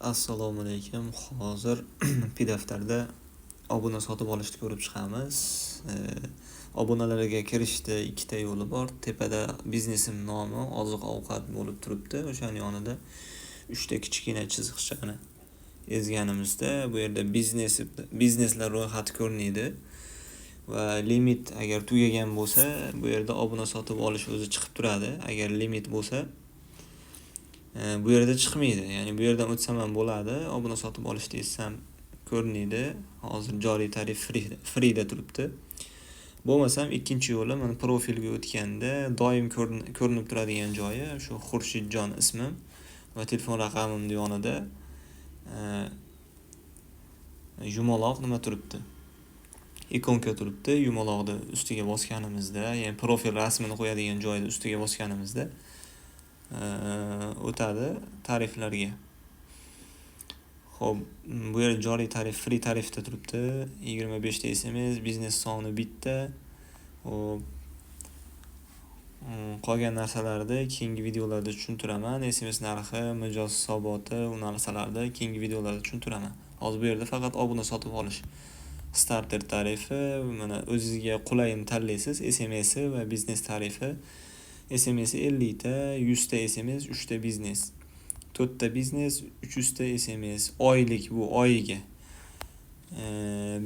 Assalomu alaykum. Hozir Pdaftarda obuna sotib olishni ko'rib chiqamiz. Obunalarga kirishda ikkita yo'li bor. Tepada biznesim nomi oziq-ovqat bo'lib turibdi. O'shaning yonida 3 ta kichkina chiziqchani ezganimizda bu yerda bizneslar ro'yxati ko'rinadi va limit agar tugagan bo'lsa, bu yerda obuna sotib olish o'zi chiqib turadi. Agar limit bo'lsa, bu yerda chiqmaydi. Ya'ni bu yerdan o'tsam ham bo'ladi. Obuna sotib olish desam ko'rinadi. Hozir joriy tarif free da turibdi. Bo'lmasam ikkinchi yo'li mana profilga o'tganda doim ko'rinib turadigan joyi shu Xurshidjon ismim va telefon raqamim yonida yumaloq nima turibdi? Ikonka turibdi. Yumaloqni ustiga bosganimizda, ya'ni profil rasmini qo'yadigan joyda ustiga bosganimizda o'tadi tariflarga. Xo'p, bu yerda joriy tarif free tarifda turibdi. 25 ta SMS, biznes soni bitta. Xo'p, qolgan narsalarni keyingi videolarda tushuntiraman. SMS narxi, mijoz hisoboti, u narsalarni keyingi videolarda tushuntiraman. Hozir bu yerda faqat obuna sotib olish. Starter tarifi, mana o'zingizga qulayini tanlaysiz, SMS va biznes tarifi. SMS 50 ta, 100 ta SMS, 3 ta biznes. 4 ta biznes, 300 ta SMS. Oylik bu oyiga.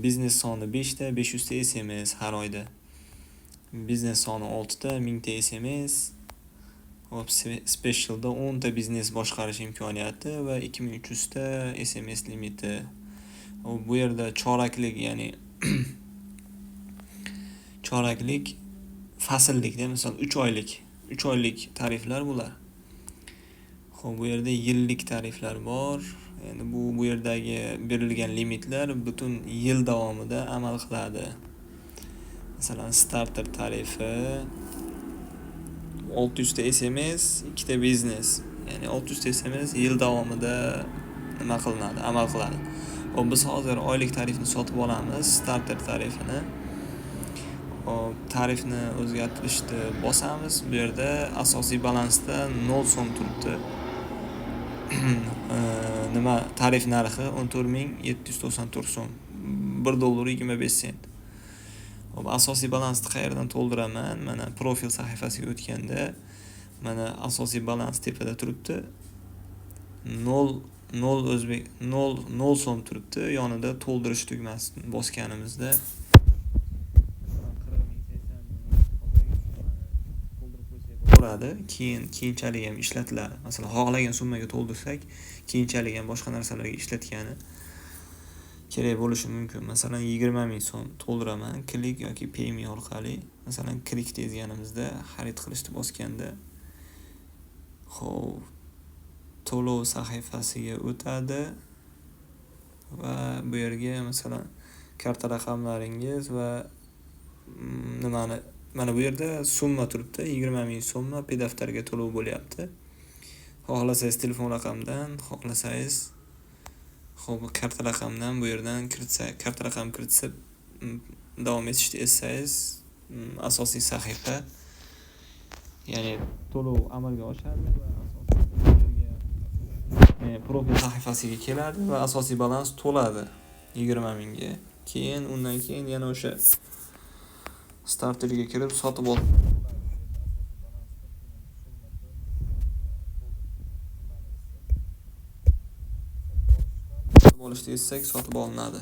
Biznes soni 5 ta, 500 ta SMS har oyda. Biznes soni 6 ta, 1000 ta SMS. Hop, specialda 10 ta biznes boshqarish imkoniyati va 2300 ta SMS limiti. Bu yerda choraklik, ya'ni choraklik, fasllikda, misol 3 oylik tariflar bular. Xo'p, bu yerda yillik tariflar bor. Endi bu yerdagi berilgan limitlar butun yil davomida amal qiladi. Masalan, starter tarifi 600 ta SMS, 2 ta biznes. Ya'ni 600 ta SMS yil davomida amal qiladi. Hop, biz hozir oylik tarifni sotib olamiz, starter tarifini. Hop, tarifni o'zgartirishni bosamiz. Bu yerda asosiy balansda 0 so'm turibdi. Tarif narxi 14794 so'm. $1.25. Hop, asosiy balansni qayerdan to'ldiraman? Mana profil sahifasiga o'tganda mana asosiy balans tepada turibdi. 0 so'm turibdi. Yonida to'ldirish tugmasini bosganimizda keyinchalik ham ishlatiladi. Masalan, xohlagan summaga to'ldirsak, keyinchalik ham boshqa narsalarga ishlatgani kerak bo'lishi mumkin. Masalan, 20,000 so'm to'ldiraman, klik yoki payme orqali. Masalan, klik dezganimizda xarid qilishni bosganda, xo'p, to'lov sahifasiga o'tadi va bu yerga masalan karta raqamlaringiz va mana bu yerda summa turibdi, 20,000 so'mma Pdaftarga to'lov bo'lyapti. Xohlasangiz telefon raqamdan, xohlasangiz karta raqamdan bu yerdan karta raqam kiritsa davom etishni etsangiz asosiy sahifa, ya'ni to'lov amalga oshadi va profil sahifasiga keladi va asosiy balans to'ladi 20,000 ga. Undan keyin yana o'sha starterga kirib sotib olishni istasak sotib olinadi.